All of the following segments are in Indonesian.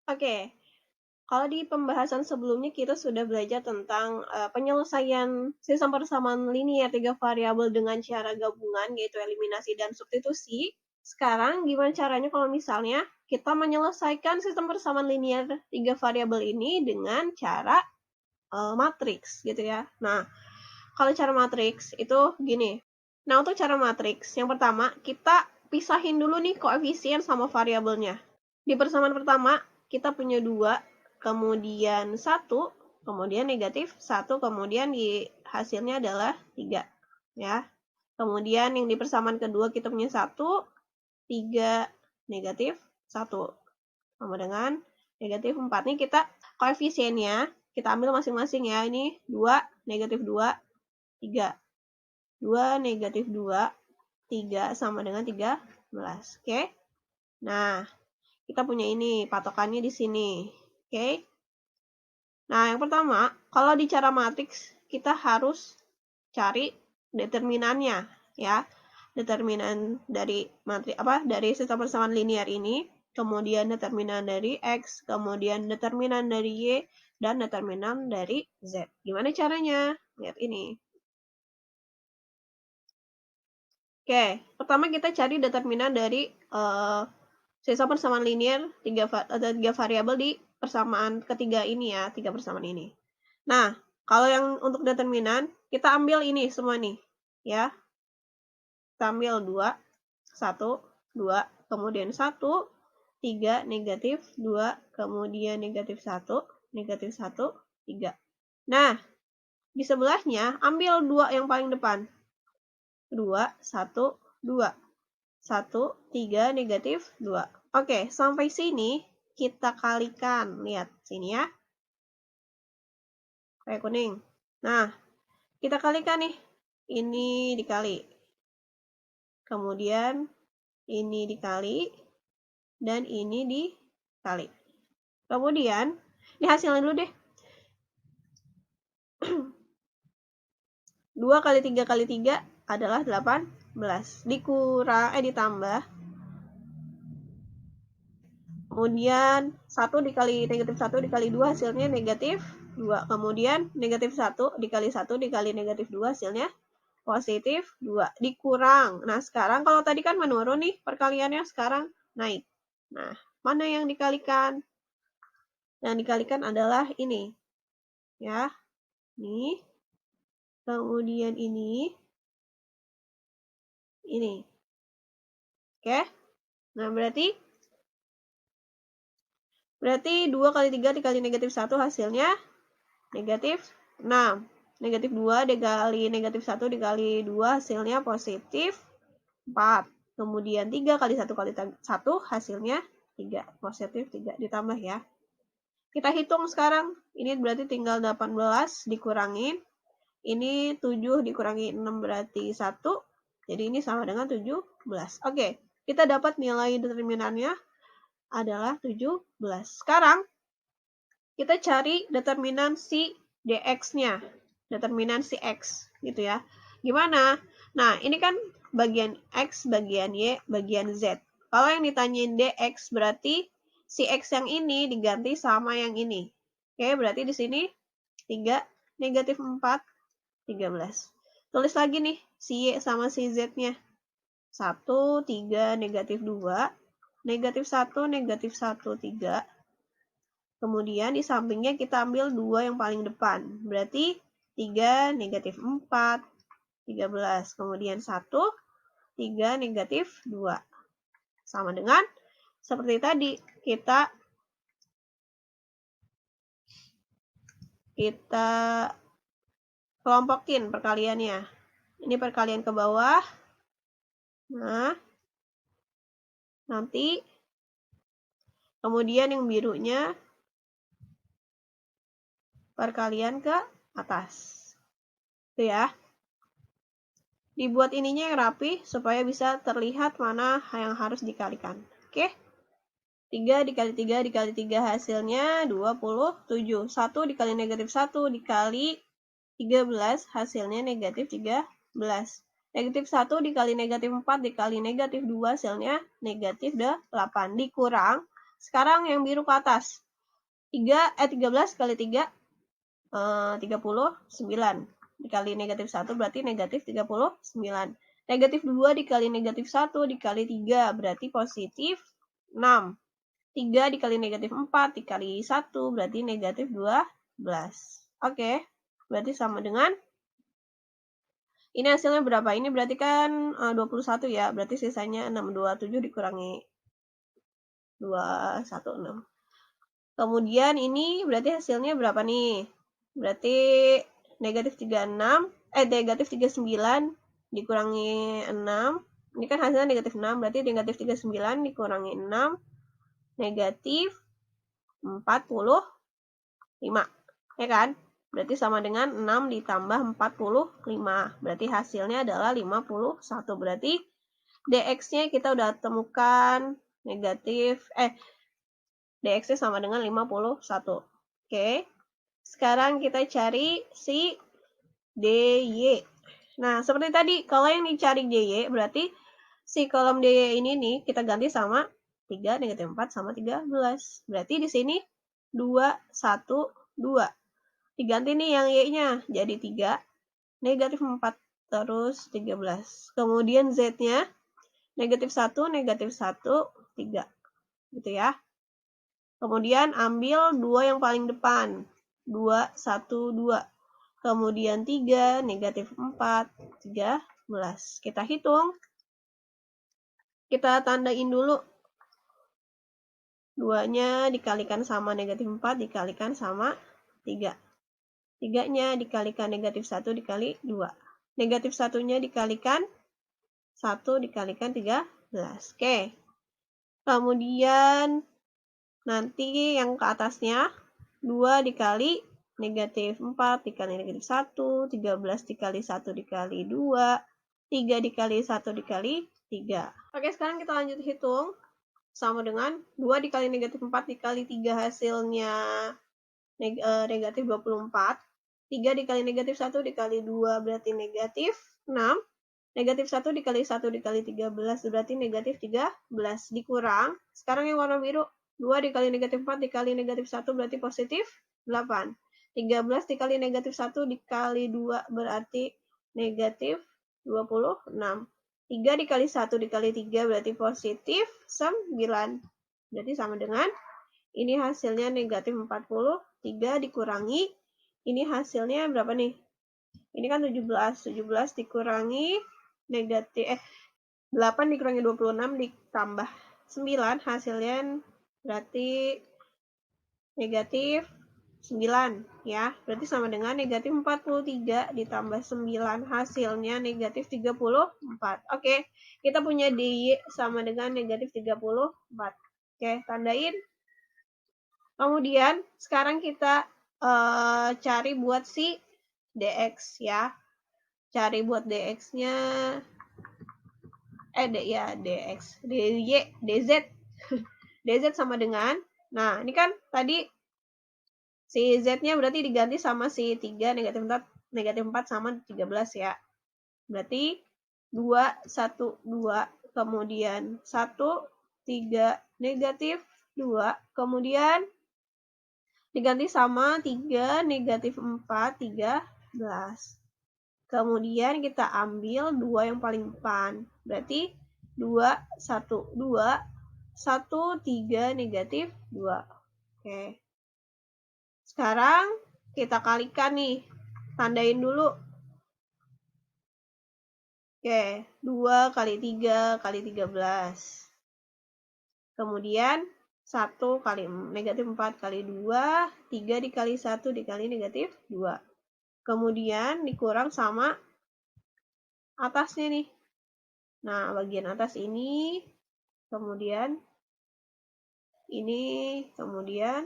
Oke, kalau di pembahasan sebelumnya kita sudah belajar tentang penyelesaian sistem persamaan linear 3 variabel dengan cara gabungan, yaitu eliminasi dan substitusi. Sekarang gimana caranya kalau misalnya kita menyelesaikan sistem persamaan linear 3 variabel ini dengan cara matriks gitu ya. Nah, kalau cara matriks itu gini. Nah, untuk cara matriks, yang pertama kita pisahin dulu nih koefisien sama variabelnya. Di persamaan pertama, kita punya 2, kemudian 1, kemudian negatif 1, kemudian di hasilnya adalah 3. Ya. Kemudian yang di persamaan kedua kita punya 1, 3, negatif 1. Sama dengan negatif 4. Nih kita koefisiennya, kita ambil masing-masing ya. Ini 2, negatif 2, 3. 2, negatif 2, 3 sama dengan 13. Oke. Nah, kita punya ini, patokannya di sini. Oke. Nah, yang pertama, kalau di cara matriks, kita harus cari determinannya, ya. Determinan dari dari sistem persamaan linear ini, kemudian determinan dari X, kemudian determinan dari Y, dan determinan dari Z. Gimana caranya? Lihat ini. Oke, pertama kita cari determinan dari sistem persamaan linear 3 variabel di persamaan ketiga ini ya, 3 persamaan ini. Nah, kalau yang untuk determinan, kita ambil ini semua nih, ya. Kita ambil 2, 1, 2, kemudian 1, 3, negatif 2, kemudian negatif 1, negatif 1, 3. Nah, di sebelahnya ambil 2 yang paling depan. 2, 1, 2. 1, 3, negatif 2. Oke, sampai sini kita kalikan. Lihat, sini ya. Kayak kuning. Nah, kita kalikan nih. Ini dikali. Kemudian ini dikali. Dan ini dikali. Kemudian, ini hasilnya dulu deh. 2 kali 3 kali 3 adalah 18. Ditambah. Kemudian 1 dikali negatif 1 dikali 2 hasilnya negatif 2. Kemudian negatif 1 dikali 1 dikali negatif 2 hasilnya positif 2. Dikurang. Nah, sekarang kalau tadi kan menurun nih perkaliannya, sekarang naik. Nah, mana yang dikalikan? Yang dikalikan adalah ini. Ya. Ini. Kemudian ini. Ini. Oke. Nah, berarti 2 kali 3 dikali negatif 1 hasilnya negatif 6. Negatif 2 dikali negatif 1 dikali 2 hasilnya positif 4. Kemudian 3 kali 1 kali 1 hasilnya 3. Positif 3 ditambah ya. Kita hitung sekarang. Ini berarti tinggal 18 dikurangin. Ini 7 dikurangi 6 berarti 1. Jadi ini sama dengan 17. Oke, kita dapat nilai determinannya adalah 17. Sekarang kita cari determinan si dx-nya. Determinan si x gitu ya. Gimana? Nah, ini kan bagian x, bagian y, bagian z. Kalau yang ditanyain dx berarti si x yang ini diganti sama yang ini. Oke, berarti di sini 3, negatif 4, 13. Tulis lagi nih si y sama si z-nya. 1, 3, negatif 2, negatif 1, negatif 1, 3. Kemudian di sampingnya kita ambil 2 yang paling depan. Berarti 3, negatif 4, 13. Kemudian 1, 3, negatif 2. Sama dengan seperti tadi. Kita kelompokin perkaliannya. Ini perkalian ke bawah. Nah, nanti kemudian yang birunya perkalian ke atas. Itu ya. Dibuat ininya yang rapi supaya bisa terlihat mana yang harus dikalikan. Oke. 3 dikali 3 dikali 3 hasilnya 27. 1 dikali negatif 1 dikali 13 hasilnya negatif 13. Negatif 1 dikali negatif 4 dikali negatif 2 hasilnya negatif 8. Dikurang Sekarang yang biru ke atas. 13 kali 3, 39. Dikali negatif 1 berarti negatif 39. Negatif 2 dikali negatif 1 dikali 3 berarti positif 6. 3 dikali negatif 4 dikali 1 berarti negatif 12. Oke, berarti sama dengan, ini hasilnya berapa? Ini berarti kan 21 ya, berarti sisanya 6. 27 dikurangi 216. Kemudian ini berarti hasilnya berapa nih? Berarti negatif 36, negatif 39 dikurangi 6. Ini kan hasilnya negatif 6, berarti negatif 39 dikurangi 6, negatif 45. Ya kan? Berarti sama dengan 6 ditambah 45. Berarti hasilnya adalah 51. Berarti dx-nya kita udah temukan negatif, dx-nya sama dengan 51. Oke. Sekarang kita cari si dy. Nah, seperti tadi, kalau yang dicari dy, berarti si kolom dy ini nih, kita ganti sama 3, negatif 4, sama 13. Berarti di sini 2, 1, 2. Diganti nih yang y-nya, jadi 3, negatif 4, terus 13. Kemudian z-nya, negatif 1, negatif 1, 3. Gitu ya. Kemudian ambil 2 yang paling depan. 2, 1, 2. Kemudian 3, negatif 4, 13. Kita hitung. Kita tandain dulu. 2-nya dikalikan sama negatif 4, dikalikan sama 3. 3-nya dikalikan negatif 1 dikali 2. Negatif 1-nya dikalikan 1 dikalikan 13. Oke. Kemudian nanti yang ke atasnya 2 dikali negatif 4 dikali negatif 1, 13 dikali 1 dikali 2, 3 dikali 1 dikali 3. Oke, sekarang kita lanjut hitung. Sama dengan 2 dikali negatif 4 dikali 3 hasilnya negatif 24. 3 dikali negatif 1 dikali 2 berarti negatif 6. Negatif 1 dikali 1 dikali 13 berarti negatif 13. Dikurang. Sekarang yang warna biru. 2 dikali negatif 4 dikali negatif 1 berarti positif 8. 13 dikali negatif 1 dikali 2 berarti negatif 26. 3 dikali 1 dikali 3 berarti positif 9. Berarti sama dengan, ini hasilnya negatif 40. 3 dikurangi, ini hasilnya berapa nih? Ini kan 17. 17 dikurangi negatif 8 dikurangi 26 ditambah 9 hasilnya berarti negatif 9 ya. Berarti sama dengan negatif 43 ditambah 9 hasilnya negatif 34. Oke, kita punya dy sama dengan negatif 34. Oke, tandain. Kemudian sekarang kita cari buat si dx ya. Cari buat dx-nya, dx, dy, dz. dz sama dengan, nah ini kan tadi si z-nya berarti diganti sama si 3, negatif 4, negatif 4 sama 13 ya. Berarti 2, 1, 2, kemudian 1, 3, negatif 2, kemudian diganti sama 3, negatif 4, 13. Kemudian kita ambil 2 yang paling depan. Berarti 2, 1, 2, 1, 3, negatif 2. Oke. Sekarang kita kalikan nih. Tandain dulu. Oke, 2 kali 3 kali 13. Kemudian 1 kali negatif 4 kali 2, 3 dikali 1 dikali negatif 2. Kemudian dikurang sama atasnya nih. Nah, bagian atas ini, kemudian ini, kemudian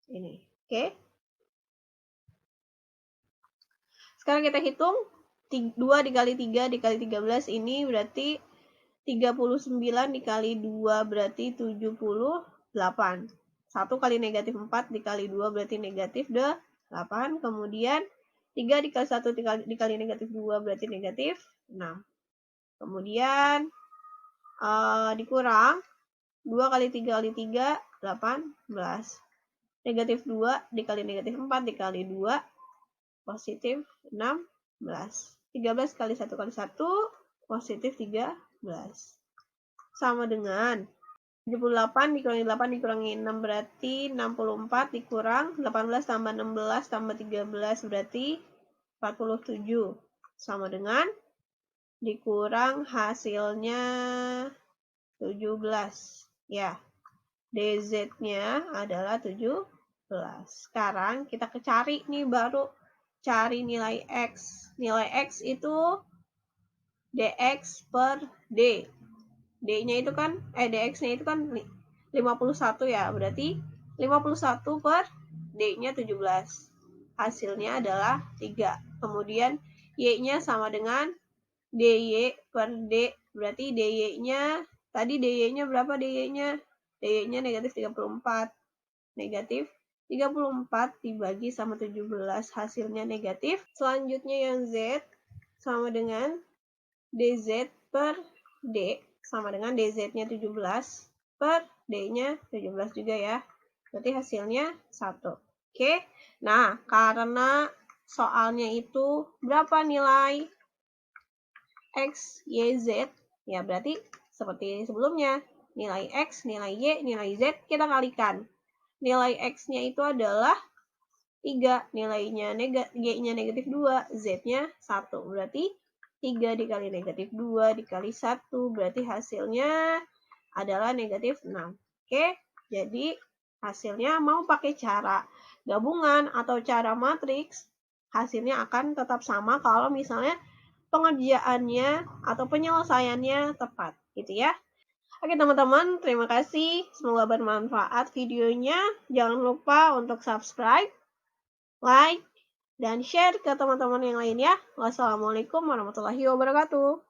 ini. Oke. Sekarang kita hitung. 2 dikali 3 dikali 13 ini berarti 39 dikali 2 berarti 78. 1 kali negatif 4 dikali 2 berarti negatif 8. Kemudian 3 dikali 1 dikali negatif 2 berarti negatif 6. Kemudian dikurang 2 kali 3 kali 3, 18. Negatif 2 dikali negatif 4 dikali 2, positif 16. 13 kali 1 kali 1, positif 13. Sama dengan 78 dikurangi 8 dikurangi 6 berarti 64 dikurang 18 tambah 16 tambah 13 berarti 47. Sama dengan dikurang hasilnya 17. Ya, DZ-nya adalah 17. Sekarang kita cari nih baru cari nilai X. Nilai X itu DX per D. D-nya itu kan, DX-nya itu kan 51 ya, berarti 51 per D-nya 17. Hasilnya adalah 3. Kemudian Y-nya sama dengan DY per D, berarti DY-nya, tadi DY-nya berapa DY-nya? DY-nya negatif 34. Negatif 34 dibagi sama 17, hasilnya negatif. Selanjutnya yang Z sama dengan DZ per D, sama dengan DZ-nya 17 per D-nya 17 juga ya. Berarti hasilnya 1. Oke. Nah, karena soalnya itu berapa nilai X, Y, Z? Ya, berarti seperti sebelumnya. Nilai X, nilai Y, nilai Z kita kalikan. Nilai X-nya itu adalah 3. Nilainya Y-nya negatif 2. Z-nya 1. Berarti 3 dikali negatif 2 dikali 1 berarti hasilnya adalah negatif 6. Oke, jadi hasilnya mau pakai cara gabungan atau cara matriks, hasilnya akan tetap sama kalau misalnya pengerjaannya atau penyelesaiannya tepat, gitu ya. Oke teman-teman, terima kasih. Semoga bermanfaat videonya. Jangan lupa untuk subscribe, like, dan share ke teman-teman yang lain ya. Wassalamualaikum warahmatullahi wabarakatuh.